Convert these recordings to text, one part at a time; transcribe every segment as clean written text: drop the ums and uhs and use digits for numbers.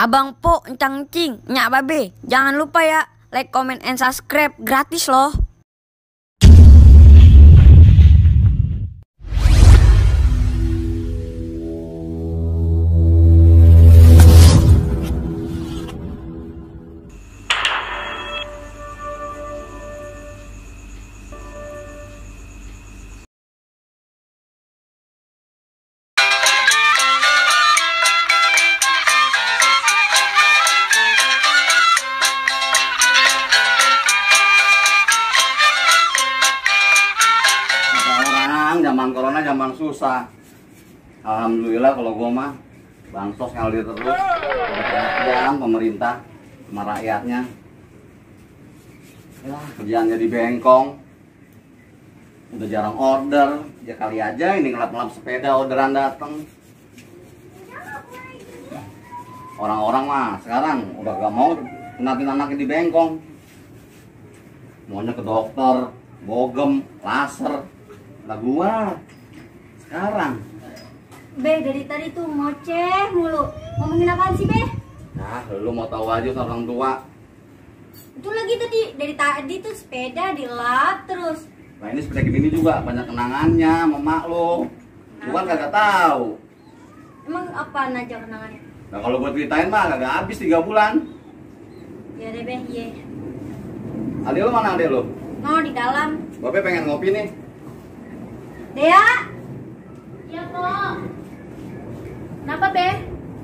Abang Po, encang cing, nyak babe. Jangan lupa ya, like, comment, and subscribe. Gratis loh. Zaman corona zaman susah. Alhamdulillah kalau gua mah bansos ngalir terus. Kerjaan pemerintah sama rakyatnya. Ya, kerjaan jadi bengkong. Udah jarang order. Ya kali aja ini ngelap-ngelap sepeda orderan dateng. Orang-orang mah sekarang udah gak mau natin anaknya di bengkong. Maunya ke dokter, bogem, laser. Lah gua sekarang Be, dari tadi tuh ngoceh mulu. Ngomongin apaan sih, Be? nah lu mau tahu aja orang tua. Itu lagi tadi, dari tadi tuh sepeda dilap terus. Nah ini sepeda gini juga banyak kenangannya sama mak lu. Lu kan kagak tahu. Emang apaan aja kenangannya? Nah kalau buat ceritain mah kagak habis 3 bulan. Ya deh, Be, iya. Adek lu mana adek lu? No, di dalam. Babe pengen ngopi nih. Dea? Iya, Kok. Kenapa, Be?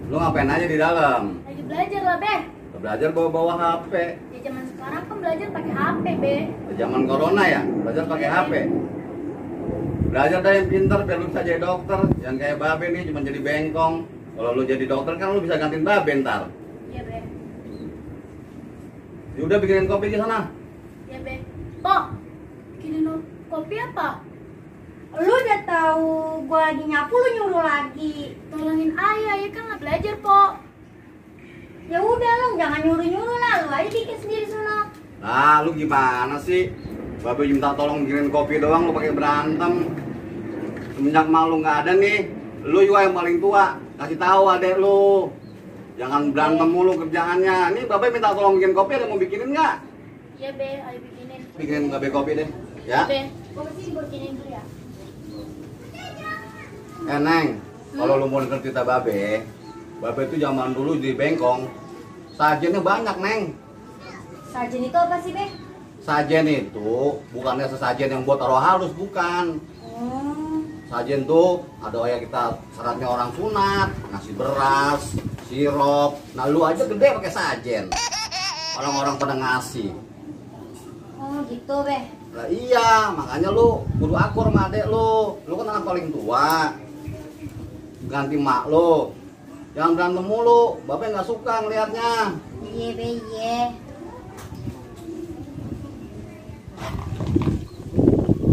Lu ngapain aja di dalam? Lagi belajar lah, Be. Belajar bawa HP. Ya zaman sekarang kan belajar pakai HP, Be. Zaman corona ya, belajar pakai HP. Belajar dah yang pintar biar lu bisa jadi dokter. Yang kayak babe nih cuma jadi bengkong. Kalau lu jadi dokter kan lu bisa gantiin babe ntar. Iya, Be. Ya udah bikinin kopi di sana. Iya, Be. Kok, bikinin kopi apa? Lu udah tahu gua lagi nyapu, lu nyuruh lagi. Tolongin ayah, ya kan nggak belajar, Kok. Ya udah, lu jangan nyuruh-nyuruh lah, lu aja bikin sendiri sono. Nah, lu gimana sih? Babe minta tolong bikinin kopi doang lu pakai berantem. Semenjak malu nggak ada nih, lu juga yang paling tua. Kasih tahu adek lu. Jangan berantem mulu kerjaannya. Nih babe minta tolong bikin kopi, ada mau bikinin nggak? Iya, Be, ayo bikinin. Bikinin babe kopi deh, ya. Be, gua sih bikinin dulu ya. Neng, kalau lu mau denger cerita babe itu zaman dulu di bengkong, sajennya banyak, Neng. Sajen itu apa sih, Be? Sajen itu bukannya sesajen yang buat taruh halus, bukan. Oh. Sajen tuh ada kayak kita syaratnya orang sunat, ngasih beras, sirup. Nah lu aja gede pakai sajen. Orang-orang pada ngasih. Oh, gitu, Be. Lah iya, makanya lu kudu akur sama adek lu. Lu kan anak paling tua. Ganti mak lu. Jangan berantem mulu, bapak nggak suka ngelihatnya. Iya, Be, iya.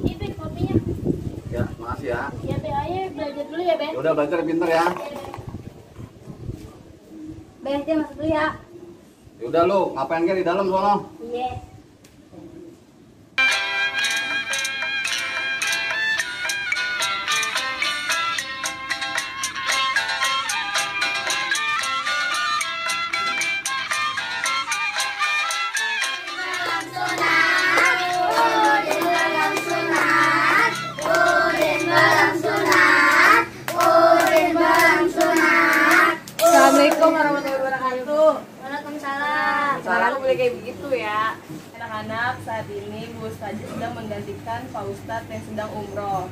Ini, Be, kopinya. Ya, makasih ya. Iya, Be, ayo belajar dulu ya, Be. Ya udah belajar pinter ya. Be, dia masuk dulu ya. Ya udah lu, ngapain kan di dalam sono? Iya. Assalamualaikum warahmatullahi wabarakatuh. Waalaikumsalam. Salam boleh kayak begitu ya. Anak-anak, saat ini Bu Ustazah sedang menggantikan Pak Ustadz yang sedang umroh.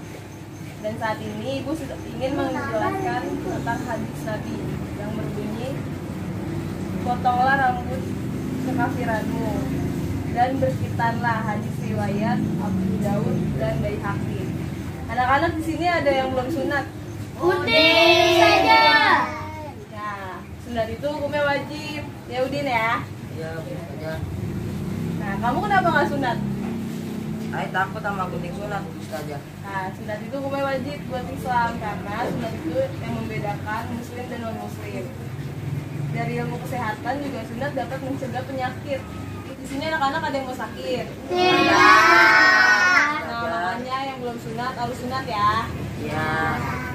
Dan saat ini Ibu ingin menjelaskan tentang hadis Nabi yang berbunyi, potonglah rambut kekafiranmu dan berkitanlah, hadis riwayat Abu Daud dan Baihaqi. Anak-anak di sini ada yang belum sunat? Udin saja. Nah, sunat itu hukumnya wajib. Ya Udin ya? Iya, aja. Nah, kamu kenapa nggak sunat? Saya takut sama gunting sunat, Ustazah. Nah, sunat itu hukumnya wajib buat Islam karena sunat itu yang membedakan muslim dan non muslim. Dari ilmu kesehatan juga sunat dapat mencegah penyakit. Di sini anak-anak ada yang mau sakit. Tidak. Nah, makanya yang belum sunat harus sunat ya. Iya.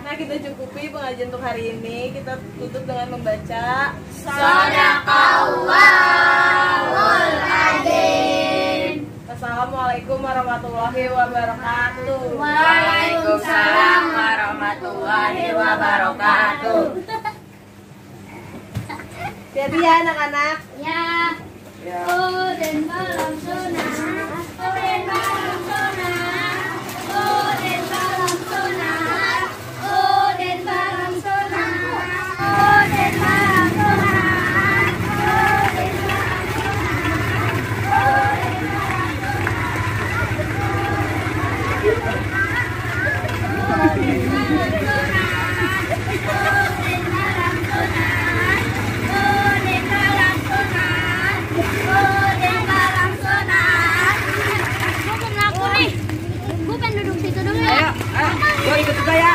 Nah, Nah, kita cukupi pengajian untuk hari ini. Kita tutup dengan membaca Shadaqallahul Adzim. Assalamualaikum warahmatullahi wabarakatuh. Waalaikumsalam warahmatullahi wabarakatuh. Hati-hati ya anak-anak. Ya. Oh, dan malam sunah. Oh, dan malam sunah. Oh, dan malam sunah. Oh, dan malam sunah. Oh, dan malam sunah. Oh, dan Gue ikut juga ya.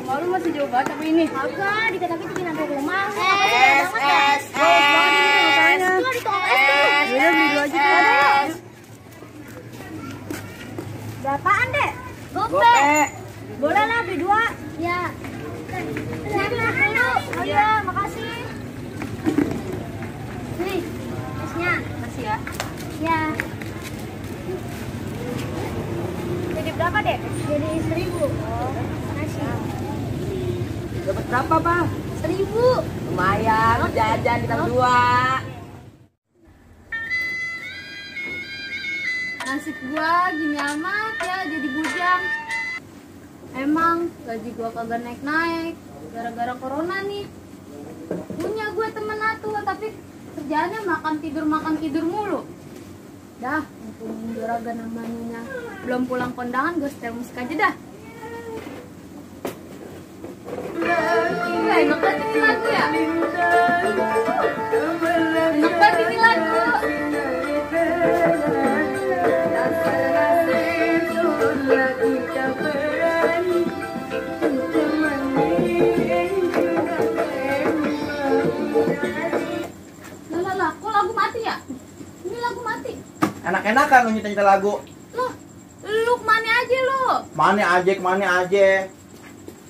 Malu masih jauh banget tapi ini. Agak dikatakan bikin sampai rumah. Berapaan, Dek? Gope. Boleh lah, beli 2. Ya. Oh iya, makasih. Nih, esnya. Makasih ya. Ya. Jadi berapa, Dek? Jadi 1.000. Oh, makasih. Dapat berapa, Bang? 1.000. Lumayan, jajan kita berdua. Nasib gua gini amat ya, jadi bujang. Emang gaji gua kagak naik-naik gara-gara corona nih. Punya gue temen atuh tapi kerjaannya makan tidur mulu. Dah, mumpung juragan namanya belum pulang kondangan, gue setel musik aja dah. Enak banget ini lagu ya. Enak banget ini lagu. Lah, kok lagu mati ya? Ini lagu mati. Enak-enakan lu nyita-nyita lagu. Loh, lu kemana aja lu? Kemana aja.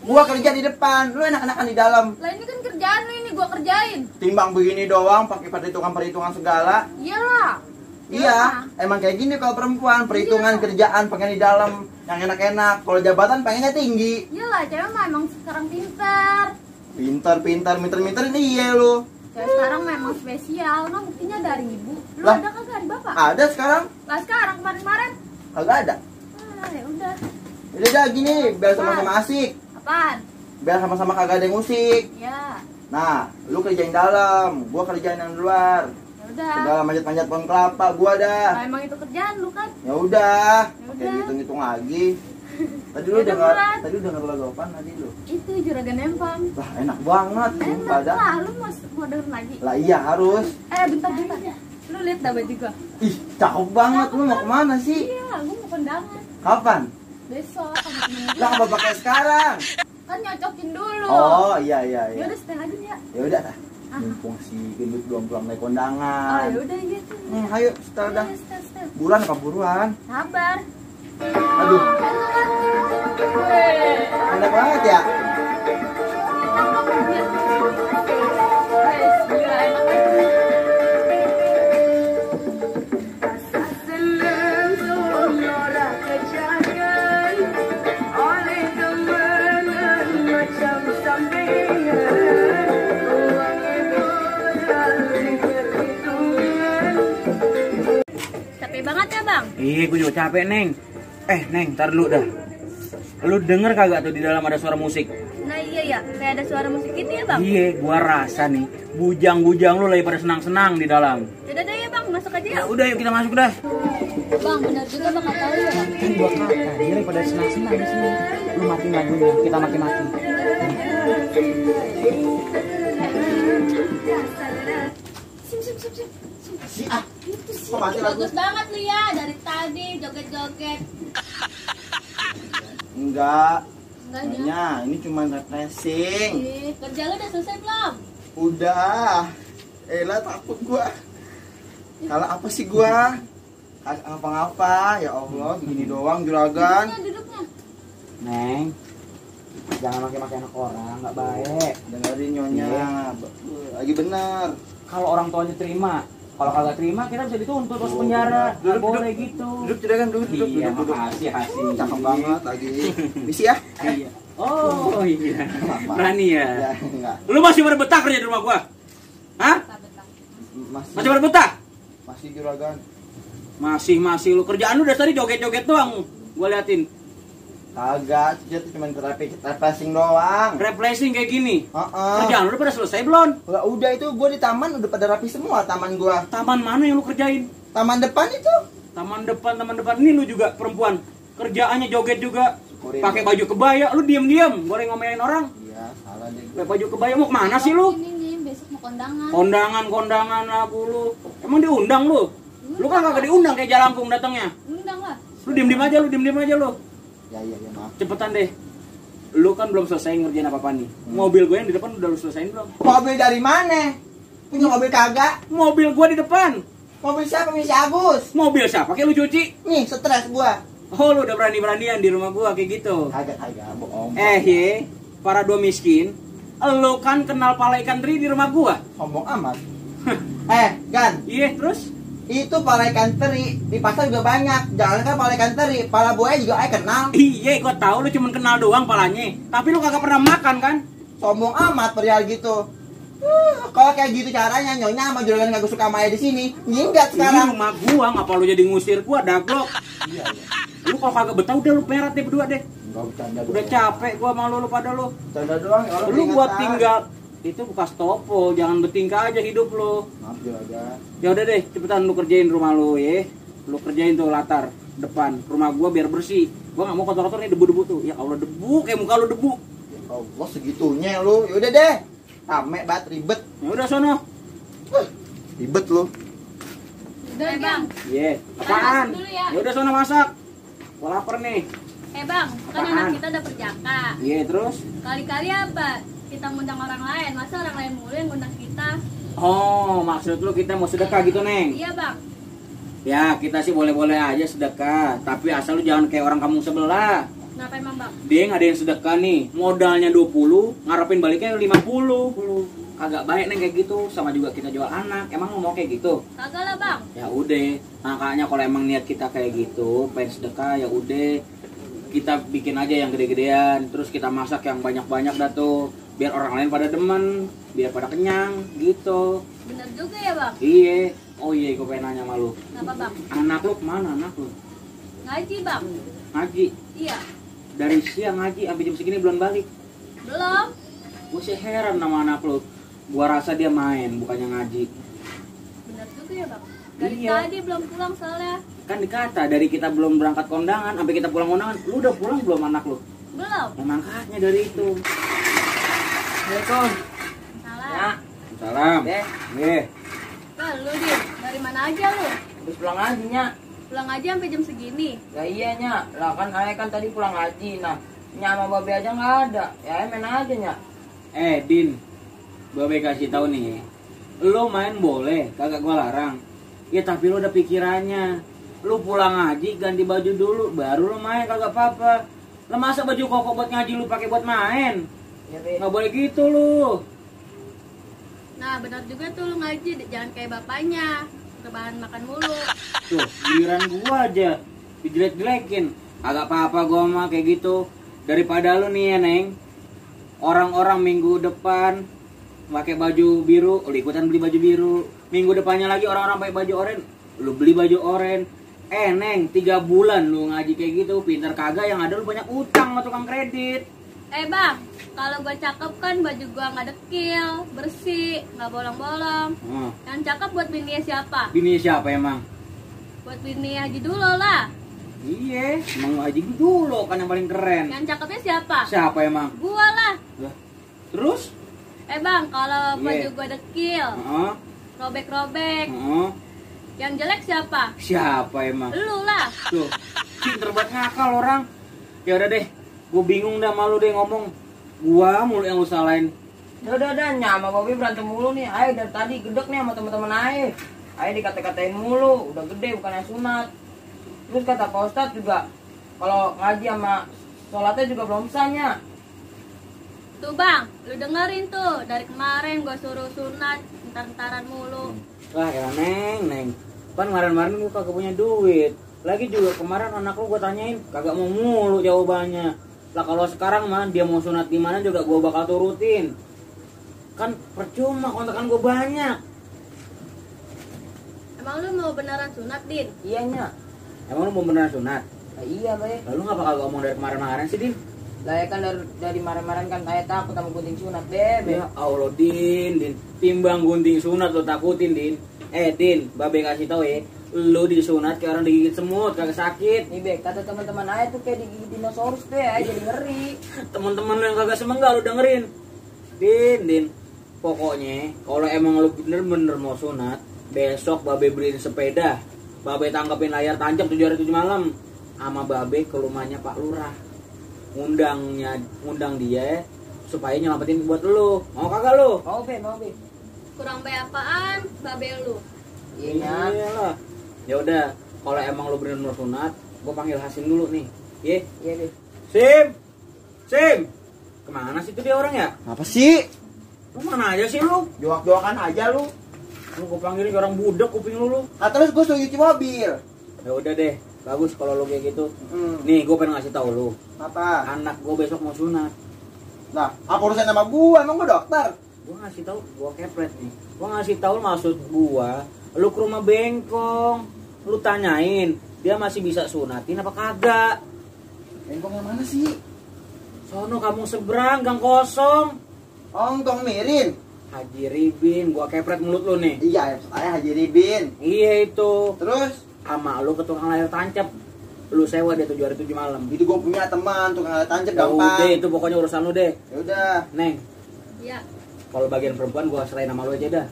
Gua kerja di depan, lu enak-enakan di dalam. Lah ini kan kerjaan lu, ini gua kerjain. Timbang begini doang, pakai perhitungan segala. Iyalah. Iya, emang kayak gini kalau perempuan, perhitungan kerjaan pengen di dalam yang enak-enak. Kalau jabatan pengennya tinggi. Iyalah, cewek mah emang sekarang pintar. Minter ini iya lu. Cewek sekarang memang spesial. Nah, buktinya dari ibu. Lu Lah. ada kagak dari bapak? Ada sekarang? Lah sekarang kemarin-kemarin. Kagak ada. Ah, ya udah. Udah dah gini, biar sama-sama asik. Apaan? Biar sama-sama kagak ada yang musik. Ya. Nah, lu kerjain dalam, gua kerjain yang luar. Ya udah. Segala manjat-manjat pohon kelapa, gua dah. Nah, emang itu kerjaan lu kan? Ya udah, Ya pakai udah. hitung-hitung lagi. Tadi lu Ya udah, dengar, Murat. tadi lu dengar lagu apaan tadi lu? Itu juragan empang. Lah enak banget, sumpah Enak dah. lah, lu mau denger lagi? Lah iya harus. Bentar. Lu lihat dah baju gua. Ih, cakep banget. Lu mau kemana sih? Iya, gua mau kondangan. Kapan? Besok sama temen Lah gua. apa pakai sekarang? Kan nyocokin dulu. Oh iya. Ya udah setel aja ya. Ya udah dah. Mumpung si gendut belum pulang naik Oh, kondangan. ya udah gitu. Ayo setel dah. Setel. Bulan apa buruan? Sabar. Aduh, enak banget ya. Capek banget ya, Bang? Iya, gue juga capek, Neng. Neng, ntar dulu dah. Lu denger kagak tuh di dalam ada suara musik? Nah iya ya, kayak ada suara musik gitu ya, Bang? Iya, gua rasa nih bujang-bujang lu lagi pada senang-senang di dalam. Yaudah deh ya, Bang, masuk aja ya. Ya udah, yuk kita masuk dah. Bang, benar juga Bang kata lu ya. Kan gua kata, dia lagi pada senang-senang di sini. Lu matiin lagunya, kita maki-maki. Sim. Si ah, Itu sih. kok mati lagu? Bagus banget lu ya, dari tadi joget-joget. Enggak. Enggak ya? Hanya ini cuma refreshing. Kerja lu udah selesai belum? Udah. Elah takut gua. Kalau apa sih gua? Ngapa-ngapa, ya Allah, begini doang juragan. Duduknya. Neng, jangan makai-makai anak orang, nggak baik. Dengerin nyonya, lagi bener. Kalau orang tuanya terima, kalau kagak terima kita bisa dituntut masuk penjara. Nggak boleh gitu. Duduk juragan, duduk. Iya, makasih. Cakep banget lagi. Misi ya? Iya. Oh iya, berani ya. Ya, enggak. Lu masih pada betah kerja di rumah gua? Hah? Masih pada betah? Masih juragan. Masih lu kerjaan lu dari tadi joget-joget doang. Gua liatin. Kagak, itu cuma refreshing doang. Replacing kayak gini. Heeh. Kerjaan lu udah pada selesai belum? Lah udah itu gua di taman udah pada rapi semua taman gua. Taman mana yang lu kerjain? Taman depan itu. Taman depan. Ini lu juga perempuan. Kerjaannya joget juga. Syukurin. Pakai baju kebaya, lu diam-diam goreng ngomelin orang. Iya, salah deh. Pakai baju kebaya mau kemana sih lu? Ini nih, besok mau kondangan. Kondangan lah lu. Emang diundang lu? Lu kan kagak diundang kayak Jalangkung datangnya. Undang lah. Lu diem-diem aja lu. Ya maaf. Cepetan deh. Lu kan belum selesai ngerjain apa-apa nih. Mobil gue yang di depan udah lu selesaiin belum? Mobil dari mana? Punya mobil kagak? Mobil gua di depan. Mobil siapa? Misi Agus. Mobil siapa? Kayak lu cuci. Nih, stres gua. Oh, lu udah berani-beranian di rumah gua kayak gitu. Kagak, bohong. Ye, para dua miskin. Lu kan kenal pala ikan teri di rumah gua. Sombong amat. Gan, Iya, terus? itu pala ikan teri di pasar juga banyak. Jangan kan pala ikan teri, pala buaya juga ay kenal. Iya, gua tahu lu cuma kenal doang palanya. Tapi lu kagak pernah makan kan? Sombong amat perihal gitu. Kalau kayak gitu caranya nyonya sama juragan kagak suka sama ayah di sini. Nyinggat Ini sekarang. rumah gua, ngapa lu jadi ngusir gua, daglok? Iya. Lu kalau kagak betah udah lu perat deh berdua deh. Enggak bercanda. Udah capek gua malu lu pada lu. Bercanda doang ya Allah. Lu buat tinggal itu bekas topo, jangan bertingkah aja hidup lu. Maaf juragan. Ya udah deh, cepetan lu kerjain rumah lu ya. Lu kerjain tuh latar depan rumah gua biar bersih. Gua nggak mau kotor-kotor nih debu-debu tuh. Ya Allah, debu kayak muka lu debu. Ya Allah segitunya lu. Yaudah deh. Rame banget ribet. Ya udah sono. Ribet lu. Udah bang. Iya. Apaan? Masak dulu ya. Ya udah sono masak. Gua lapar nih. Bang, kan Apaan? anak kita udah perjaka. Iya, terus? Kali-kali apa? Kita ngundang orang lain, masa orang lain mulu yang ngundang kita? Oh, maksud lu kita mau sedekah gitu, Neng? Iya bang. Ya, kita sih boleh-boleh aja sedekah. Tapi asal lu jangan kayak orang kampung sebelah. Kenapa emang bang? Dia yang ada yang sedekah nih, modalnya 20, ngarepin baliknya 50. Kagak baik Neng kayak gitu, sama juga kita jual anak. Emang lu mau kayak gitu? Kagak lah bang. Ya udah, makanya kalau emang niat kita kayak gitu, pengen sedekah ya udah kita bikin aja yang gede-gedean, terus kita masak yang banyak-banyak dah tuh, biar orang lain pada demen, biar pada kenyang gitu. Bener juga ya bang. Iya, oh iya, gue pengen nanya sama lu. Kenapa bang? Anak lu kemana anak lu? Ngaji bang. Ngaji. Iya. Dari siang ngaji, sampai jam segini belum balik. Belum. Gue sih heran sama anak lu. Gua rasa dia main, bukannya ngaji. Bener juga ya bang. Dari Iya. tadi belum pulang soalnya. Kan dikata dari kita belum berangkat kondangan sampai kita pulang kondangan, lu udah pulang belum anak lu? Belum. Ya makanya dari itu. Assalamualaikum. Salah. Ya, Salam. deh. Nih. Wah, lu Din, dari mana aja lu? Habis pulang ngaji, Nya. Pulang aja sampai jam segini. Ya iya, Nya. Lah kan ayah kan tadi pulang ngaji. Nah, Nya sama Babe aja nggak ada. Ya ayah main aja, Nya. Din, Babe kasih tahu nih, lo main boleh, kagak gua larang. Ya tapi lo ada pikirannya, lo pulang ngaji ganti baju dulu, baru lo main kagak apa-apa. Lo masa baju koko buat ngaji lo pakai buat main? Ya, Be. Nggak boleh gitu lo. Nah, benar juga tuh lu ngaji, jangan kayak bapaknya. Kebahan makan mulu. Tuh, giliran gua aja dijelek-jelekin. Agak apa-apa gua mah kayak gitu. Daripada lu nih ya, Neng. Orang-orang minggu depan pakai baju biru, lu ikutan beli baju biru. Minggu depannya lagi orang-orang pakai baju oranye, lu beli baju oranye. Neng, 3 bulan lu ngaji kayak gitu, pinter kagak, yang ada lu banyak utang sama tukang kredit. Bang, kalau gua cakep kan baju gua nggak dekil, bersih, nggak bolong-bolong. Yang cakep buat bini siapa? Bini siapa emang? Buat bini Haji dulu lah. Iya, emang Haji dulu kan yang paling keren. Yang cakepnya siapa? Siapa emang? Gua lah. Lah, terus? Bang, kalau Iya. baju gua dekil, Heeh. robek-robek, Heeh. yang jelek siapa? Siapa emang? Lu lah. Tuh, pinter banget ngakal orang. Ya udah deh, gue bingung dah malu deh ngomong. Gua mulu yang lu salahin. Udah, Nya sama Babe berantem mulu nih. Ayah dari tadi gedek nih sama teman-teman ayah. Ayah dikata-katain mulu, udah gede bukan yang sunat. Terus kata Pak Ustadz juga, kalau ngaji sama sholatnya juga belum sahnya. Tuh bang, lu dengerin tuh, dari kemarin gua suruh sunat, ntar-ntaran mulu. Lah ya Neng. Kan kemarin gua kagak punya duit. Lagi juga kemarin anak lu gua tanyain, kagak mau mulu jawabannya. Lah kalau sekarang mah dia mau sunat di mana juga gua bakal turutin. Kan percuma kontrakan gua banyak. Emang lu mau beneran sunat, Din? Iyanya. Emang lu mau beneran sunat? Nah, iya Bay. Lalu ngapa kagak ngomong dari kemarin sih, Din? Lah ya kan dari kemarin kan ayah takut sama gunting sunat Beb. Ya Allah, Din. Timbang gunting sunat lo takutin, Din. Din, Babe kasih tau ya, lu disunat kayak orang digigit semut, kagak sakit. Nih Beb, kata teman-teman ayah tuh kayak digigit dinosaurus tuh ya, jadi ngeri. Teman-teman lu yang kagak semenggak lu dengerin. Din. Pokoknya kalau emang lu bener-bener mau sunat, besok Babe beliin sepeda. Babe tangkepin layar tancap 7 hari 7 malam. Sama Babe ke rumahnya Pak Lurah. Ngundang dia supaya nyelamatin buat lu. Mau kagak lu? Mau Beb. Kurang bayar apaan, babe lu? Iya. Iyalah. Ya udah, kalau emang lu bener-bener sunat, gua panggil Hasim dulu nih. Ye. Iya Beb. Sim. Kemana sih tuh dia orang ya? Apa sih? Lu mana aja sih lu? Joak-joakan aja lu. Lu gua panggilin orang budak kuping lu. Nah terus gue suruh nyuci mobil. Ya udah deh, bagus kalau lu kayak gitu. Hmm. Nih, gua pengen ngasih tahu lu. Apa? Anak gua besok mau sunat. Nah, apa urusan sama gua? Emang gua dokter? Gua ngasih tahu, gua kepret nih. Gua ngasih tahu maksud gua, lu ke rumah Bengkong, lu tanyain dia masih bisa sunatin apa kagak. Bengkong yang mana sih? Sono kamu seberang, gang kosong. Ongkong Mirin. Haji Ribin, gua kepret mulut lu nih. Iya, saya Haji Ribin. Iya itu. Terus Sama lu ke tukang layar tancap. Lu sewa deh 7 hari 7 malam. itu gua punya teman tukang alat tancap Ya udah, gampang. itu pokoknya urusan lu deh. Ya udah. Neng, Iya. kalau bagian perempuan gua serahin sama lu aja dah.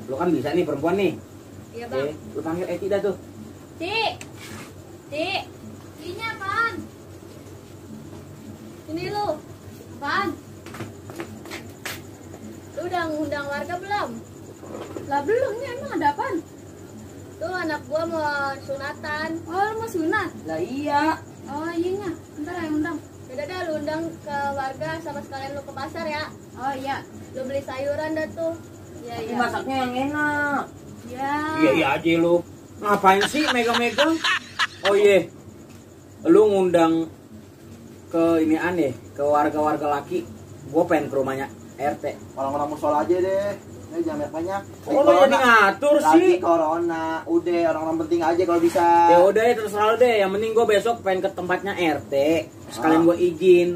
Lu kan bisa nih perempuan nih. Iya bang. Lu panggil Eti dah tuh. Ci. Ini apaan? Ini lu. Apaan? Lu udah ngundang warga belum? Lah belum nih, emang ada apaan? Tuh anak gua mau sunatan. Oh, lu mau sunat? Lah iya. Oh iya, ntar yang undang. Yaudah dah, lu undang ke warga sama sekalian lu ke pasar ya. Oh iya. Lu beli sayuran dah tuh. Iya Tapi iya. masaknya yang enak. Iya. Iya aja lu. Ngapain sih megang-megang? Oh iya. Lu ngundang ke ini aneh, ke warga-warga laki. Gua pengen ke rumahnya RT. Orang-orang musola aja deh. Ini jangan banyak. Oh, lu jadi ngatur Lagi sih. corona. Udah orang-orang penting aja kalau bisa. Ya udah terserah lu deh. Yang penting gua besok pengen ke tempatnya RT. Sekalian gua izin.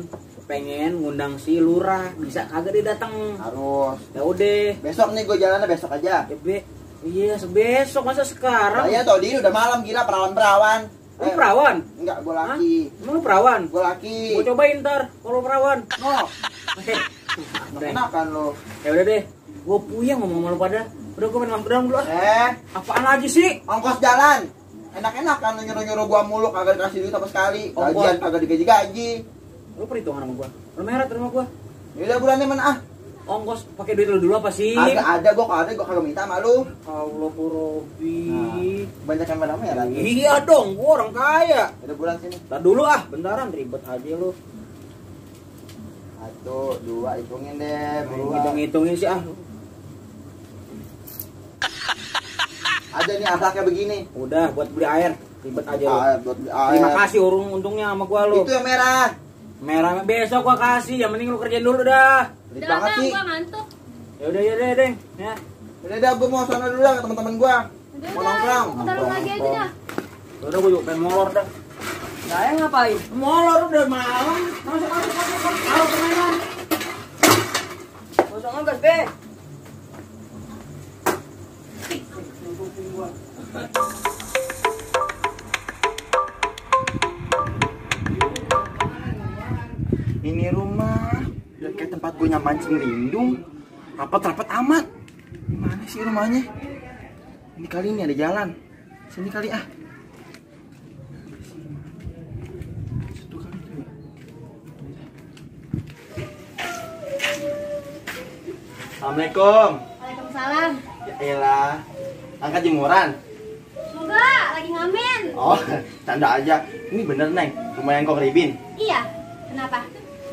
Pengen ngundang si lurah. Bisa kagak dia datang? Harus. Ya udah. Besok nih gue jalannya besok aja. Ya iya sebesok masa sekarang. Saya tau di udah malam gila perawan-perawan. Lu perawan? Enggak, gue laki. Emang lu perawan? Gue laki. Gua cobain ntar kalau perawan. No, Deng. enakan lo. Ya udah deh. Gua puyeng ngomong sama lu pada. Udah gua pengen masuk ke dalam dulu ah. Apaan lagi sih? Ongkos jalan. Enak-enak kan nyuruh-nyuruh gua mulu kagak dikasih duit sama sekali. Ongkos. Gajian kagak digaji-gaji. Lu perhitungan sama gua. Lu merah terima gua. Yaudah bulannya mana ah? Ongkos pakai duit lu dulu apa sih? Kagak ada gua kagak minta sama lu. Allah Bu Robi. Banyak yang mana ya lagi. Iya dong, gua orang kaya. Udah bulan sini. Tar dulu ah, bentaran ribet aja lu. 1, 2 hitungin deh. buruan. Hitung-hitungin sih ah. Ada nih asaknya begini. Udah buat beli air, ribet aja lu. Buat beli air. Terima kasih untungnya sama gua lu. Itu yang merah. Merah besok gua kasih, yang penting lu kerjain dulu dah. Pelit Udah banget bang, sih. gua ngantuk. Ya udah deng. Ya. Udah gua mau sana dulu lah ke teman-teman gua. Udah Mau dah, nongkrong. ntar lu lagi aja dah. Udah gua juga pengen molor dah. Saya ngapain? Molor udah malam. Masuk. Ayo permainan. Kosong ngegas Be. Ini rumah udah kayak tempat gue mancing lindung. Rapat-rapat amat. Gimana sih rumahnya? Ini kali ini ada jalan. Sini kali ah. Situ kali tuh ya. Assalamualaikum. Waalaikumsalam. Ya elah. Angkat jemuran. Enggak, lagi ngamen. Oh, canda aja. Ini bener, Neng. Rumah yang kau keribin. Iya. Kenapa?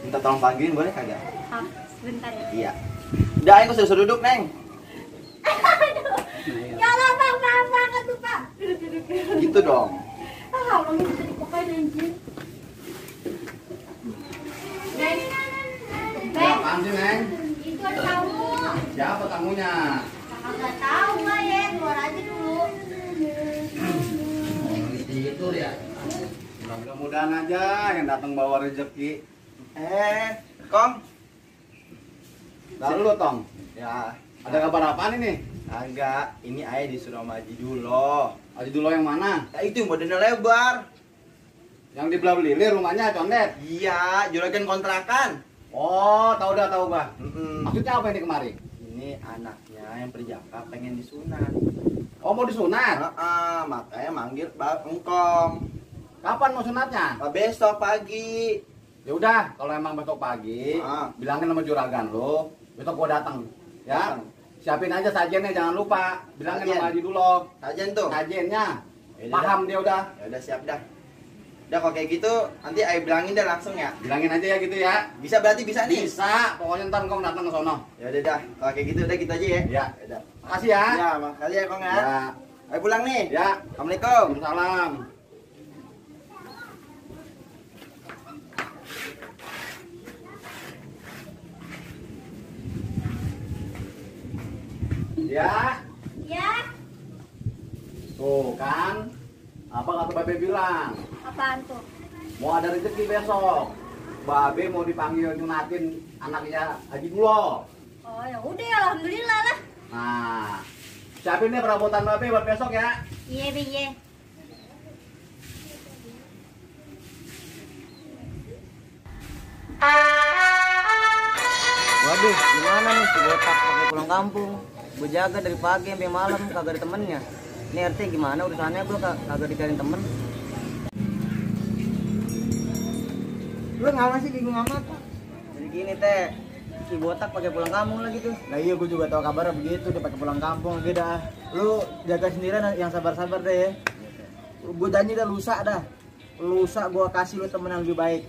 Minta tolong panggilin boleh kagak? Oh, sebentar ya. Iya. Udah, ayo suruh duduk, Neng. Ya Allah, Pak, tuh, Pak. Duduk. Gitu dong. Ah, abang ini tadi kokain anjir. Neng. Apaan sih, Neng? Itu ada tamu. Siapa tamunya? Kagak tahu lah ya, keluar aja dulu. Itu ya. Mudah-mudahan aja yang datang bawa rezeki. Kong. Lalu Tong, Ya, ada kabar apaan ini? agak. Ini ayah disuruh sama Haji Dulo. Haji Dulo yang mana? Nah, itu yang badannya lebar. Yang di belah Belili rumahnya Condet. Iya, juragan kontrakan. Oh, tahu bah. Mm-mm. Maksudnya apa ini kemari? Ini anaknya yang berjaka pengen disunat. Oh, mau disunat? Makanya manggil Pak Engkong. Kapan mau sunatnya? Besok pagi. Ya udah, kalau emang besok pagi, bilangin sama juragan lo, besok gua datang. Ya. Datang. Siapin aja sajennya, jangan lupa. Bilangin Sajen. sama Haji Dulo. Sajen tuh. Sajennya. Yaudah, Paham dia udah. Ya udah siap dah. Udah kalau kayak gitu nanti ayah bilangin dah langsung ya. Bilangin aja ya gitu ya. Bisa berarti bisa nih. Bisa, pokoknya ntar kong datang ke sono. Ya udah dah. Kalau kayak gitu udah gitu aja ya. Ya. Udah. Makasih ya. Ya, makasih ya Kong ya. Ya. Ayo pulang nih. Ya. Assalamualaikum. Salam. Ya. Ya, Tuh kan. Apa kata Babe bilang? apaan tuh? Mau ada rezeki besok. Babe mau dipanggil nyunatin anaknya Haji Dulo. Oh, ya udah, alhamdulillah lah. Nah, siapin nih perabotan Babe buat besok ya. Iya, Be, iya. Waduh, gimana nih si botak pakai pulang kampung? Gue jaga dari pagi sampai malam kagak ada temennya. Ini RT gimana urusannya, gue kagak dicariin temen. Lu ngapa sih bingung amat? Jadi gini teh, si botak pakai pulang kampung lagi tuh. Nah iya gue juga tahu kabarnya begitu, dia pakai pulang kampung lagi dah. Lu jaga sendirian yang sabar-sabar deh ya. Gue janji dah lusa dah. Lusa gue kasih lu temen yang lebih baik.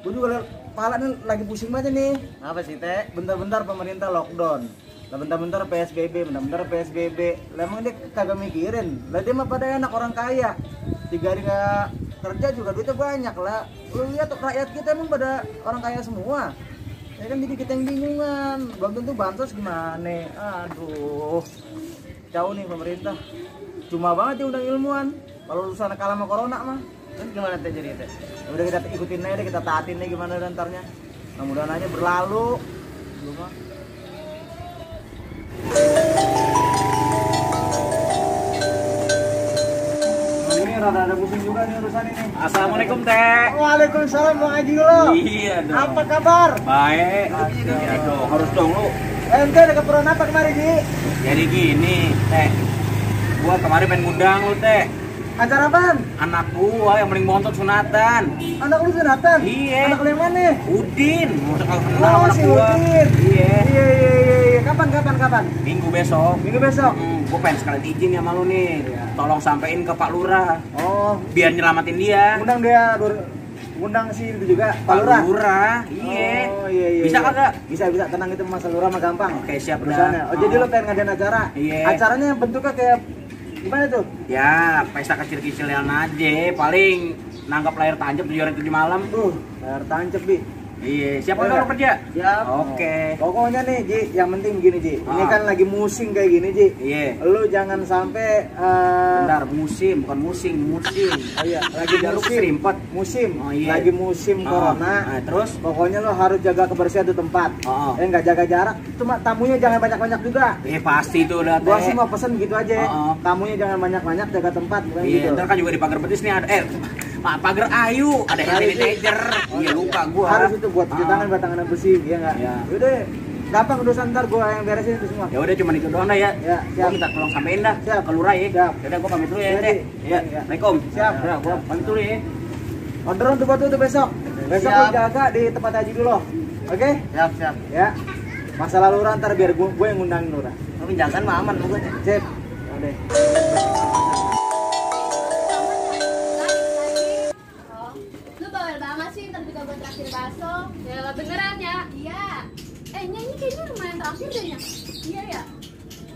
Gue juga kepala nih lagi pusing banget nih. Apa sih teh? Bentar-bentar pemerintah lockdown. Lah bentar-bentar PSBB, bentar-bentar PSBB. Lah emang dia kagak mikirin. Lah dia mah pada enak orang kaya. 3 hari nggak kerja juga duitnya banyak lah. Lu lihat rakyat kita emang pada orang kaya semua. Ya kan jadi kita yang bingungan. Belum tentu bansos gimana? Aduh. Jauh nih pemerintah. Cuma banget dia undang ilmuwan. Kalau urusan kalah sama corona mah. Terus gimana teh jadi teh? Ya udah kita ikutin aja deh, kita taatin nih gimana nantarnya. Mudah-mudahan aja berlalu. Belum mah. Ini rada-rada pusing juga nih urusan ini. Assalamualaikum teh. Waalaikumsalam Bang Haji lo. Iya dong. Apa kabar? Baik. Iya dong, harus dong lu. Ente ada keperluan apa kemarin Ji? Jadi gini teh, gua kemarin pengen ngundang lu teh. Acara apaan? Anak gua yang paling bontot sunatan. Anak lu sunatan? Iya. Anak lu yang mana? Udin, masa kagak kenal Oh anak si gua. Udin. Iya. Iya. Kapan? Minggu besok. Minggu besok. Gua pengen sekali izin ya sama lu nih. Tolong sampein ke Pak Lurah. Oh, Biar nyelamatin dia. undang si itu juga Pak Lurah. Lurah. Iya. Oh iya. Bisa kagak? Bisa tenang, itu masalah lurah mah gampang. Oke, siap urusannya. dah. Oh, jadi lo pengen ngadain acara? Iya. Acaranya yang bentuknya kayak gimana tuh? Ya, pesta kecil-kecilan aja. Paling nangkap layar tancap 7 hari 7 malam. Layar tancap Bi. Iya, siapa Oh, kalau iya. kerja? Siap. Oke. Pokoknya nih Ji, yang penting begini Ji. Ini Ah. kan lagi musim kayak gini Ji. Iya. Lu jangan sampai Bentar, musim, bukan musim. Oh iya, lagi Jangan lupa musim. serimpet. Musim. Oh, iya. Lagi musim corona. Nah, terus? Pokoknya lo harus jaga kebersihan tuh tempat. Oh. Nggak jaga jarak. Cuma tamunya jangan banyak-banyak juga. Pasti tuh udah Gua teh. sih mau pesen gitu aja. Oh. Tamunya jangan banyak-banyak, jaga tempat bukan Iya, gitu. ntar kan juga di pagar betis nih ada pagar ayu, ada sanitizer. Iya, lupa gua. Harus itu buat cuci tangan, buat tangan bersih, ya nggak? Iya. Udah, gampang urusan, ntar gua yang beresin itu semua. Ya udah cuma itu doang dah ya. Ya, Gua siap. minta tolong sampein dah Siap. ke lurah ya. Siap. Ya udah gua pamit dulu ya, Iya, Teh. Di. Iya. Iya. Assalamualaikum. Siap. Ya, gua pamit dulu ya. Orderan tuh batu tuh besok. Besok Siap. lu jaga di tempat Haji dulu. Oke? Siap. Ya. Masalah lurah ntar biar gua yang ngundangin lurah. Tapi jangan mah aman pokoknya. Sip. deh. Lu bawel banget sih, ntar juga gue traktir bakso. Ya lah beneran ya? Iya. Nyanyi kayaknya rumah yang terakhir deh ya? Iya ya?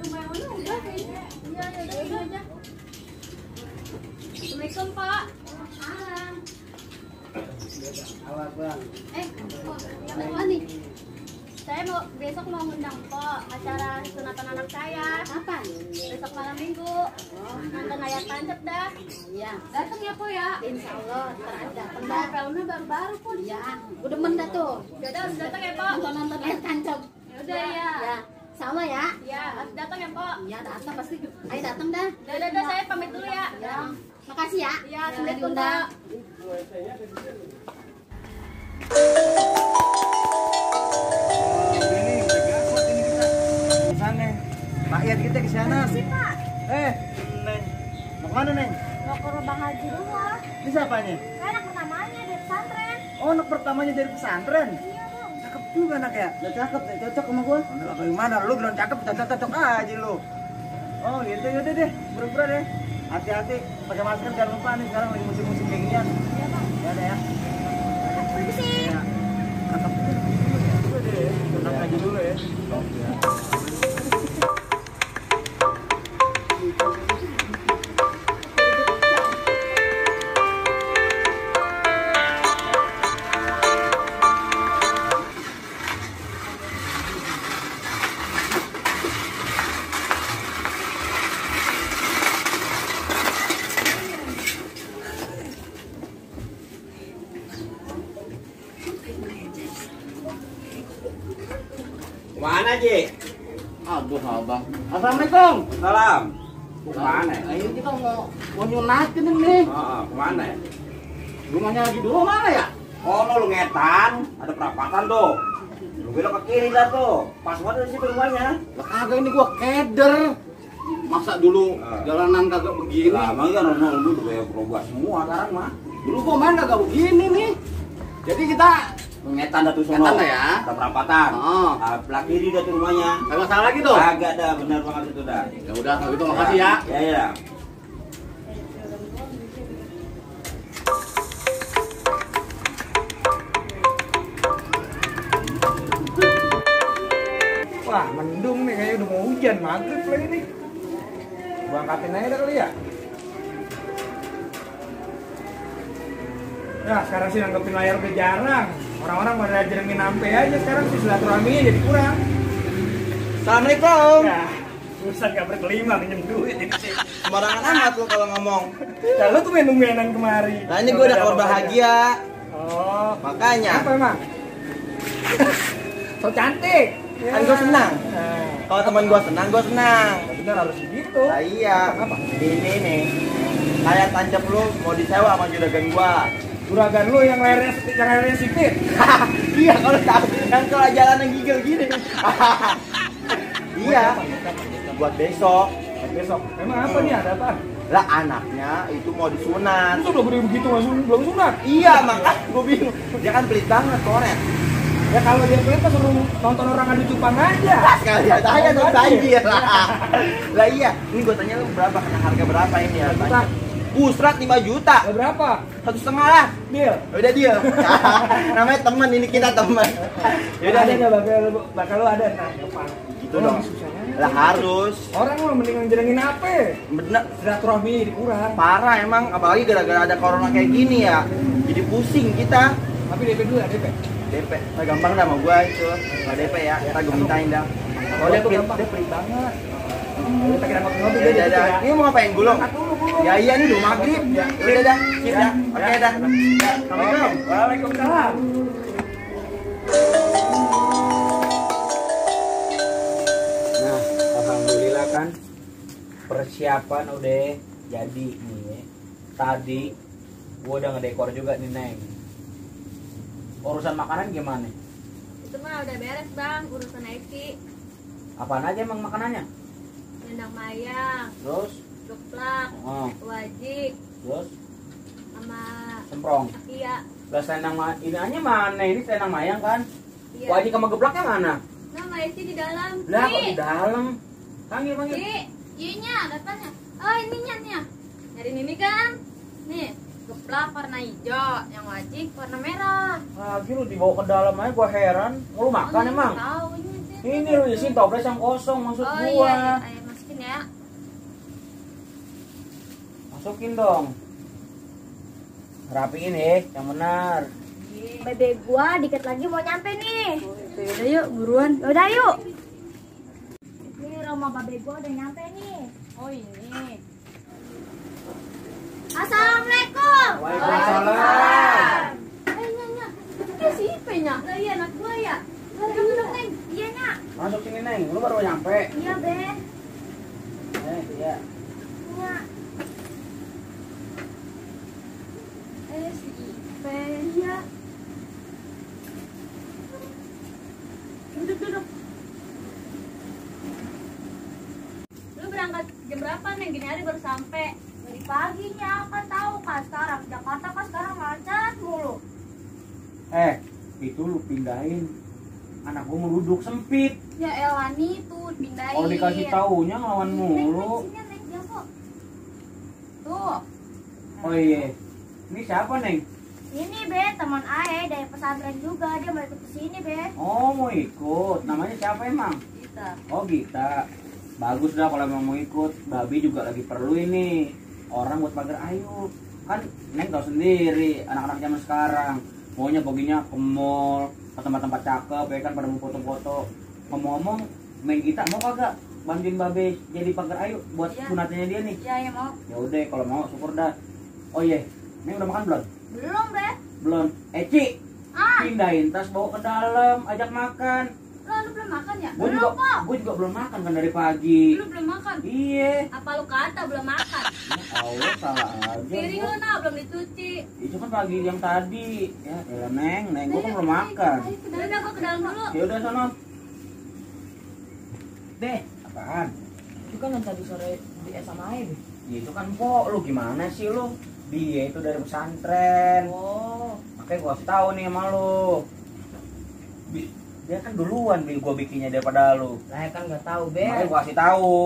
Rumah yang mana udah kayaknya? Iya, udah aja. Assalamualaikum Pak. Malam. Awas bang. Yang apa nih? Saya besok mau ngundang Pok acara sunatan anak saya. Kapan? Besok malam minggu. Nonton layar tancap dah. Iya. Datang ya Pok ya. Insya Allah. Ntar datang dah. Filmnya baru-baru pun. Iya. Gue demen dah tuh. Yaudah harus datang ya Pok. Nonton layar tancap. Yaudah ya. Ya. Sama ya? Iya. Harus datang ya Pok. Iya datang pasti. Ayo datang dah. Dadah saya pamit dulu ya. Ya. Makasih ya. Iya. Assalamualaikum Pok. Rakyat kita ke sana. Sih Pak. Neng. Mau kemana, Neng? Mau ke rumah haji dulu. Ini siapanya? Saya anak pertamanya dari pesantren. Oh, anak pertamanya dari pesantren. Iya dong. Cakep juga anak ya? Udah cakep, ya cocok sama gua. Udah bagaimana? Lu bilang cakep, cocok aja lu. Oh, gitu yaudah deh, buru-buru deh. Hati-hati, pakai masker jangan lupa nih sekarang lagi musim-musim kayak ginian. Iya Pak. Ya udah ya. Permisi. Ya. Cakep juga deh. Tenang aja dulu ya. Oke. Mana Ji? Aduh, abang. Assalamualaikum. Salam. Kemana? Ayo kita mau nyunatin nih. Kemana? Rumahnya lagi dulu mana ya? Oh, lu ngetan, ada perapatan tuh. Lu belok ke kiri dah tuh. Pas banget di situ rumahnya. Lah kagak ini gua keder. Masa dulu jalanan kagak begini? Lah, emang ya Ronald dulu kayak berubah semua sekarang mah. Dulu gua main kagak begini nih. Jadi kita Ngetan dah tuh sono. Ngetan dah ya? Ada perapatan. Oh. Belah kiri dah tuh rumahnya. kagak salah lagi tuh. Agak dah, benar banget itu dah. Ya udah kalau gitu makasih ya. Ya, ya. Wah, mendung nih kayaknya udah mau hujan maghrib lagi nih. Gua angkatin aja dah kali ya. Ya, sekarang sih nanggepin layar udah jarang. Orang-orang pada jerengin ampe aja sekarang sih silaturahminya jadi kurang. Assalamualaikum. Ya, susah gak berkelima minjem duit ini sih. Sembarangan amat lu kalau ngomong. Ya, lu tuh main nungguinan kemari. Nah ini gue udah kabar bahagia. Oh, Makanya. apa emang? So cantik. Kan gue senang. Nah, Kalau teman gue senang, gue senang. bener harus begitu. Nah iya. Apa? Ini nih. Kayak tancap lu mau disewa sama juragan gua. Juragan lu yang layarnya sipit. Iya kalau tahu yang kalau jalan yang gigil gini. Iya. Buat besok. Besok. Emang apa nih, ada apa? Lah anaknya itu mau disunat. Itu udah gede begitu langsung belum sunat. Iya makanya gue bingung. Dia kan pelit banget koret. Ya kalau dia pelit kan suruh nonton orang adu cupang aja. Sekali aja tuh banjir. Lah iya. Ini gue tanya lu berapa, kena harga berapa ini ya? Juta. Busrat 5 juta. Ya berapa? 1,5 lah. Deal. Udah dia. Namanya teman, ini kita teman. Yaudah ada nggak bakal lu ada nah apa? Gitu dong. Lah harus. Orang mah mendingan jerengin apa? Bener. Silaturahmi dikurang. Parah emang, apalagi gara-gara ada corona kayak gini ya. Jadi pusing kita. Tapi DP dulu ya DP. DP, nah, gampang dah sama gua itu. Nah, DP ya, kita gue mintain dah. Oh, dia pelit banget. Kita kira ngopi Ya, dah. Ini mau ngapain gulung? Ya iya nih udah maghrib. Udah dah, sip dah. Oke dah. Ya, Assalamualaikum. Waalaikumsalam. Nah, alhamdulillah kan persiapan udah jadi nih. Tadi gua udah ngedekor juga nih Neng. Urusan makanan gimana? Itu mah udah beres bang, urusan Eki. Apaan aja emang makanannya? Rendang mayang, Terus, geplak, oh, wajik, terus sama semprong. iya. Lah selendang ini aja mana? Ini selendang mayang kan? Iya. Wajib sama geblaknya mana? Nah, Eki di dalam. Lah kok Ki, di dalam? Panggil. Ki, Iya nya, datanya. Oh ininya nih ya. Nyariin ini kan. Nih, geplak warna hijau, yang wajik warna merah. Lagi lu dibawa ke dalam aja gua heran. Lu makan Oh, emang? Tahu ini. Ini lu isiin toples yang kosong maksud Oh gua. iya, ayo masukin ya. Masukin dong. Rapiin yang benar. Bebek gua dikit lagi mau nyampe nih. Udah yuk, buruan. Udah yuk. Ini rumah babe gua udah nyampe nih. Oh ini. Assalamualaikum. Waalaikumsalam. Nya. Itu si Ipe-nya. Lah iya anak gua ya. Kamu dong, Neng. Iya, Nya. Masuk sini Neng, lu baru nyampe. Iya, Be. Iya. Nya. Si Ipe. Iya. Duduk. Lu berangkat jam berapa, Neng? Gini hari baru sampai. Dari paginya, kan tahu kan sekarang Jakarta kan sekarang macet mulu. Itu lu pindahin. Anak gua mau duduk sempit. Ya elah nih tuh pindahin. Kalau dikasih taunya ngelawan mulu. Neng, Neng, dia kok. Tuh. Oh iya. Ini siapa Neng? Ini Be, teman Ae dari pesantren juga, dia mau ikut kesini Be. Oh mau ikut. Namanya siapa emang? Kita. Oh Gita. Bagus dah kalau emang mau ikut. Babi juga lagi perlu ini orang buat pagar ayu. Kan Neng tahu sendiri anak-anak zaman sekarang maunya baginya ke mall, ke tempat-tempat cakep ya kan, pada mau foto-foto. Ngomong-ngomong, main Gita mau kagak bantuin Babe jadi pagar ayu buat Iya. sunatnya dia nih? Iya, ya mau. Ya udah kalau mau syukur dah. Oh iya, Neng udah makan belum? Belum Be. Belum. Ci, Ah, pindahin tas bawa ke dalam, ajak makan. lu belum makan ya? Gue Belum juga, kok. gue juga belum makan kan dari pagi. Lu belum makan. Iya. Apa lu kata belum makan? Allah salah aja. Piring lu nah belum dicuci. Itu kan pagi yang tadi. Ya, elah Neng, gue kan belum makan. Udah gua ke dalam dulu. Ya udah sono. Deh, apaan? Itu kan yang tadi sore di SMA deh. Ya itu kan kok lu gimana sih lu? Dia itu dari pesantren. Oh. Makanya gua kasih tahu nih sama lu. Dia kan duluan gua bikinnya daripada lu. Lah kan nggak tahu Be. Makanya gua kasih tahu.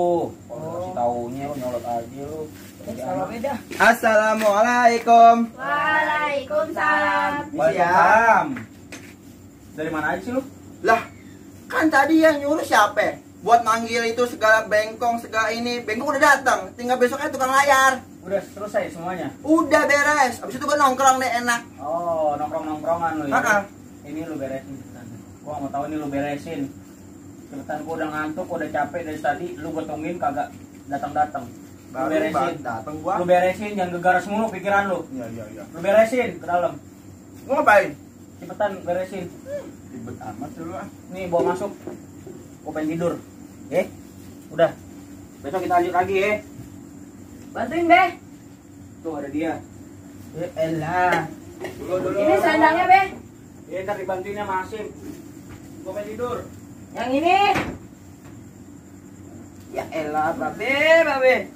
Kalau kasih taunya lu nyolot aja lu. Kalau beda. Assalamualaikum. Waalaikumsalam. Waalaikumsalam. Dari mana aja sih lu? Lah, kan tadi yang nyuruh siapa? Buat manggil itu segala bengkong, segala ini. Bengkong udah datang, tinggal besoknya tukang layar. Udah selesai semuanya. Udah beres. Abis itu gue nongkrong deh enak. Oh, nongkrong-nongkrongan lu ya. Ha-ha. Ini lu beresin cepetan. Gua mau tahu ini lu beresin. Cepetan, gua udah ngantuk, gua udah capek dari tadi. Lu gua tungguin kagak datang-datang. Lu beresin. datang gua. Lu beresin, jangan gegaras mulu pikiran lu. Iya. Lu beresin ke dalam. Gua ngapain? Cepetan beresin. Ribet amat dulu ah. Nih bawa masuk. Gua pengen tidur. Udah. Besok kita lanjut lagi ya. Bantuin Be. Tuh ada dia. Ya elah. Dulu. Ini sandangnya Be. Ntar dibantuinnya masing. Gua pengen tidur. Yang ini. Ya elah, babe.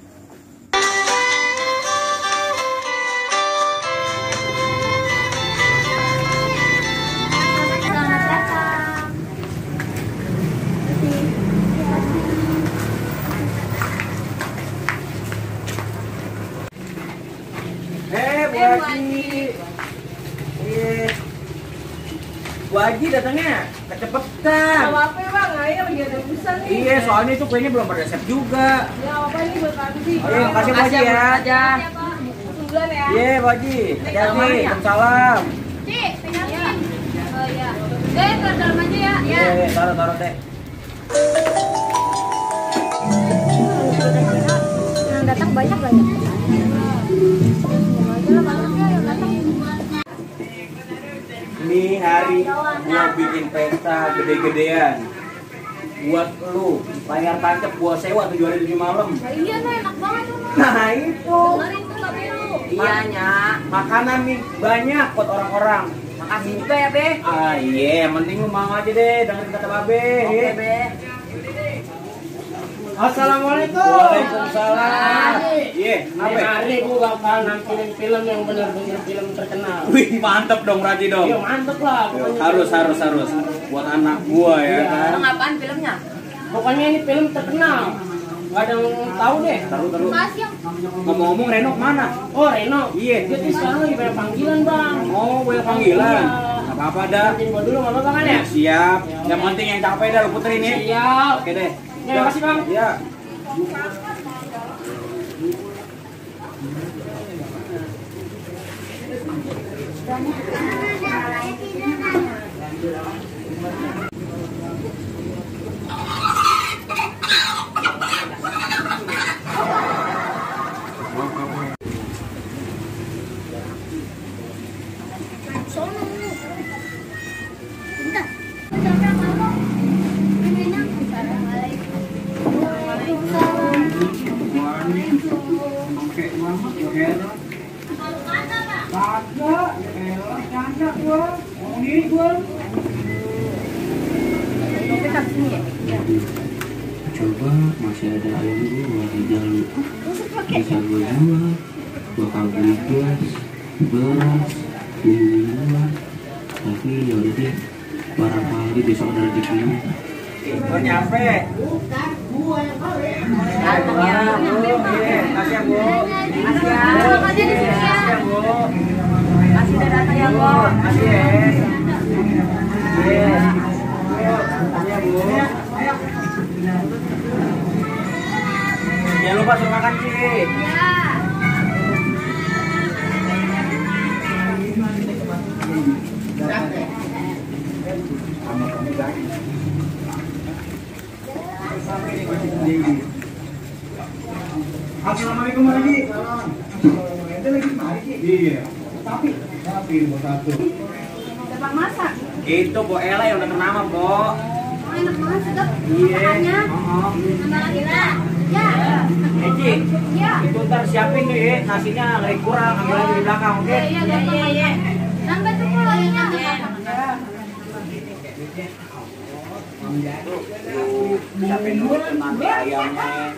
Selamat datang. Bu Haji. Bu Haji datangnya kecepetan. Apa ya Bang? Ayo lagi ada urusan nih. Iya, soalnya itu kuenya belum beresep juga. Ya apa ini buat Abi? Ayo, makasih Bu Haji ya. Duluan ya. Iya, Bu Haji. Hati-hati. Waalaikumsalam. Ci, penyakit. Oh iya. Deh, ke dalam aja ya. Iya, taruh teh. Yang datang banyak. Ini hari gua bikin pesta gede-gedean. Buat lu, layar tancap gua sewa 7 hari 7 malam. Iya, nah enak banget tuh. Nah, itu. Dengerin tuh babe lu. Iya Nyak. Makanan nih banyak buat orang-orang. Makasih juga ya Be. Ah iya, yang penting lu mau aja deh dengerin kata Babe. Oke Be. Assalamualaikum. Waalaikumsalam. Iya, apa? Hari gua bakal nampilin film yang benar-benar film terkenal. Wih, mantep dong Raji dong. Iya mantep lah. Pokoknya. Harus buat anak gua ya kan. Emang apaan filmnya? Pokoknya ini film terkenal. Nggak ada yang tahu deh. Taruh. Makasih yang Ngomong-ngomong Reno mana? Oh Reno. Iya. Dia tuh sekarang lagi banyak panggilan bang. Oh, banyak panggilan. Nggak apa-apa dah. Bikin gua dulu, nggak apa-apa kan ya? Siap. Yang penting yang capek dah lu puterin ya. Siap. Oke deh. Terima kasih bang. Iya. sono. Bentar. Coba masih ada ayam gua di dalam. Bisa gua jual. Gua kagak beli gas, beras, gua. Tapi yaudah deh. Barangkali besok ada rezekinya. Oh, nyampe. Datang ya. Makasih ya, Bu. Makasih ya. Makasih di sini ya. Bu. Makasih udah datang ya, Bu. Makasih ya. Iya. Makasih ya, Bu. Jangan lupa suruh makan sih. Ya. Assalamualaikum lagi. Ente lagi mari Ki. Iya. Tapi mau satu. Dapat masak. Itu Bu Ella yang udah ternama, Bu. Oh, enak banget sedap. Iya. Makannya. Oh. Nambah lagi lah. Ya. Eci, Ya. itu ntar siapin tuh ya, nasinya lagi kurang, ambil lagi di belakang, oke? Iya, iya. Nambah tuh kalau ini Siapin dulu nanti ayamnya,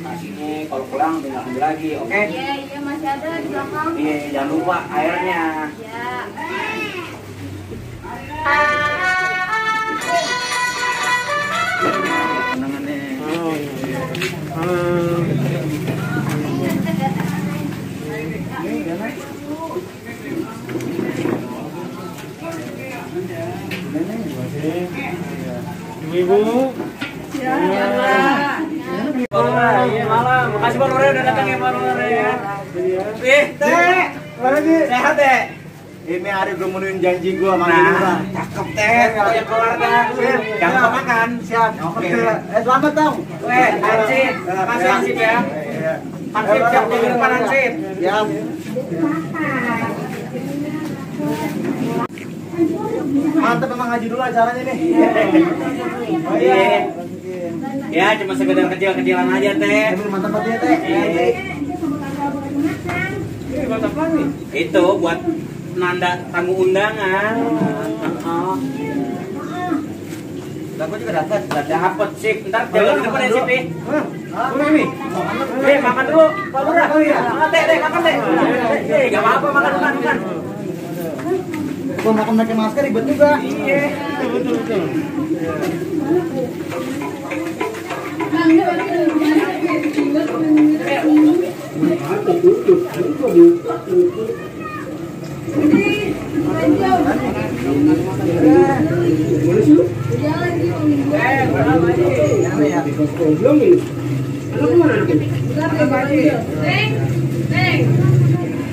nasinya, kalau kurang tinggal ambil lagi, oke? Iya, masih ada di belakang. Iya, jangan lupa airnya. Ya. Kenangannya. Ibu. Iya malam, makasih Bang Nore udah datang ya Bang Nore ya. Teh, sehat Teh. Ini hari gue menuin janji gue sama Nah, cakep Teh, kalau yang keluarga. Jangan lupa makan. Siap. Oke. Selamat dong. Weh, Ansip, makasih Ansip ya. Ansip siap jadi depan Ansip. Siap. Mantap memang ngaji dulu acaranya nih. Oh iya. Ya, cuma sekedar kecil-kecilan aja Teh. Mantap banget ya Teh. Mantap lagi. Itu buat nanda tamu undangan. Lah gue juga dapat. Gak dapet sip, ntar jalan di depan ya sip nih. Makan dulu, Pak Lurah. Makan Teh, makan Teh. Gak apa-apa, makan. Gue makan pakai masker ribet juga. Iya. Betul.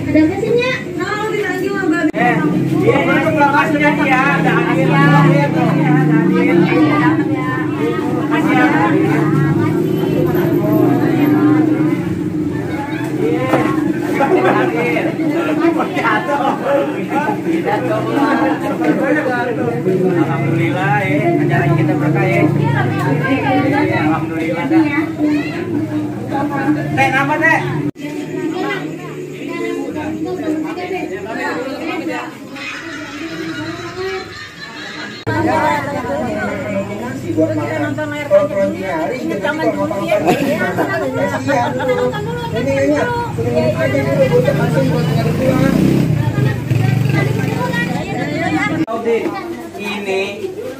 Ada apa sih, Nya? Iya, ini makasih ya, ada hadir. Makasih ya. Alhamdulillah ya, acara kita berkah ya. Alhamdulillah dah. Teh, nama Teh? Buat makan. Kalau pulang hari ini jangan dulu ya. Ini aja dulu bocah langsung buat nyari pulang. Ini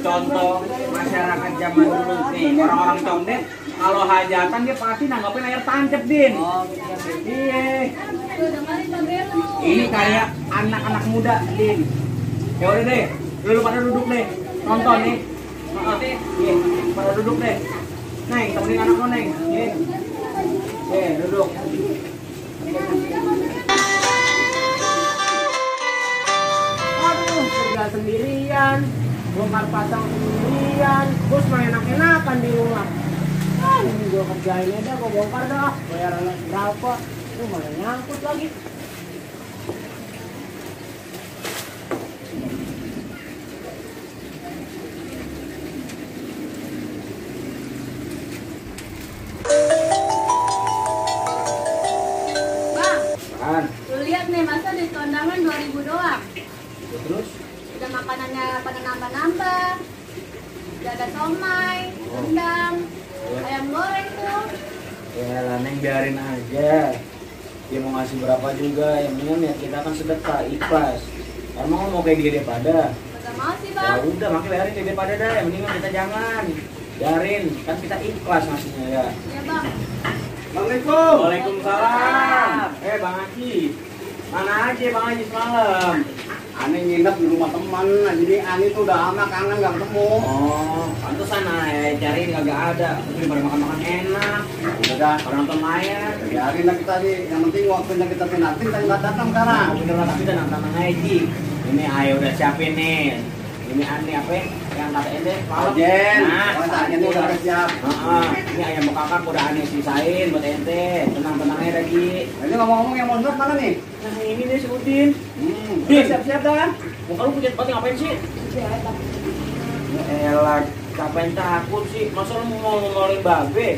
contoh masyarakat zaman dulu nih, orang-orang condet Kalau hajatan dia pasti nanggapin air tancap, Din. Oh, gitu. Iya. Ini kayak anak-anak muda, Din. Ya udah deh, lu pada duduk deh. Nonton nih. Iya, pada duduk deh. Neng, temenin anak lo, Neng. Iya. Duduk. Aduh, kerja sendirian. Bongkar pasang sendirian. Bos main enak-enakan di rumah. Ini gue kerjain aja, gue bongkar dah. Bayarannya berapa? Tuh malah nyangkut lagi. Bang, Kan? lu lihat nih, masa di kondangan 2000 doang. Terus? Udah makanannya pada nambah-nambah. Udah ada somai, rendang, ayam goreng tuh. Ya lah, Neng, biarin aja. Dia mau ngasih berapa juga, yang penting niat kita kan sedekah, ikhlas. Emang lo mau kayak dia daripada? Gak mau sih, Ya Bang. udah, makanya biarin dia daripada dah. Yang penting kita jangan. Biarin, kan kita ikhlas ngasihnya ya. Ya, Bang. Assalamualaikum. Waalaikumsalam. Bang Haji. Mana aja Bang Haji semalam? Aneh nginep di rumah teman, jadi Ani tuh udah lama kangen gak ketemu. Oh, pantesan cari kagak ada. Tapi pada makan-makan enak. Udah dah, Pada nonton layar. biarin lah kita sih. Yang penting waktunya kita pinatin, kita nggak datang sekarang. Nah, bener lah, tapi tenang-tenang aja. Ini ayo udah siapin nih. Ini Ani apa ya? Yang kata ente malam. Jen, Nah, rasanya ini udah siap. Ini ayam bekakak udah Ani sisain buat ente. Tenang-tenang aja lagi. Ini ngomong-ngomong yang mondok mana nih? Nah ini deh sebutin. Din, siap-siap dah. Muka lu punya tempat ngapain sih? Ya elah, ngapain takut sih? Masa lu mau ngomongin babe?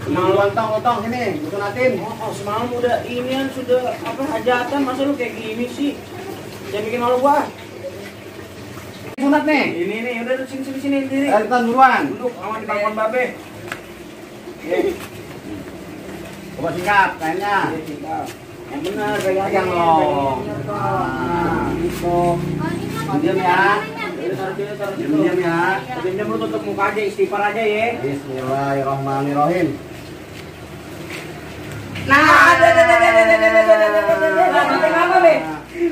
Malu ontong sini, sunatin. Oh, semalam udah inian sudah apa hajatan, masa lu kayak gini sih? Jangan bikin malu gua. Sunat nih. Ini nih, udah sini diri. Kita duluan. Duduk, aman di pangkuan babe. Coba singkat, kayaknya. Yang benar, Pegang loh. Gitu. Diam ya. Diam ya. Diam lu tutup muka aja, istighfar aja ya. Bismillahirrahmanirrahim. Nah, kenapa nih?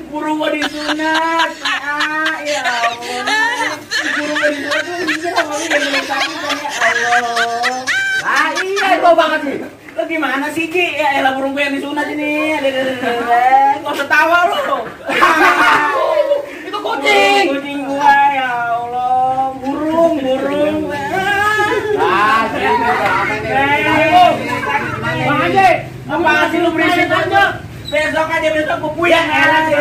Buru gua disunat. Ya Allah. Buru gua disunat tuh bisa sama lu yang sakit kan ya Allah. Ah iya itu banget sih. Lu gimana sih Ji? Ya elah burung gua yang disunat ini. Enggak usah tawa lu. Itu kucing. Kucing gua ya Allah. Burung. Ah, sini Bang Haji, apa sih lu berisik aja? Besok aja gua puyeng elah sih.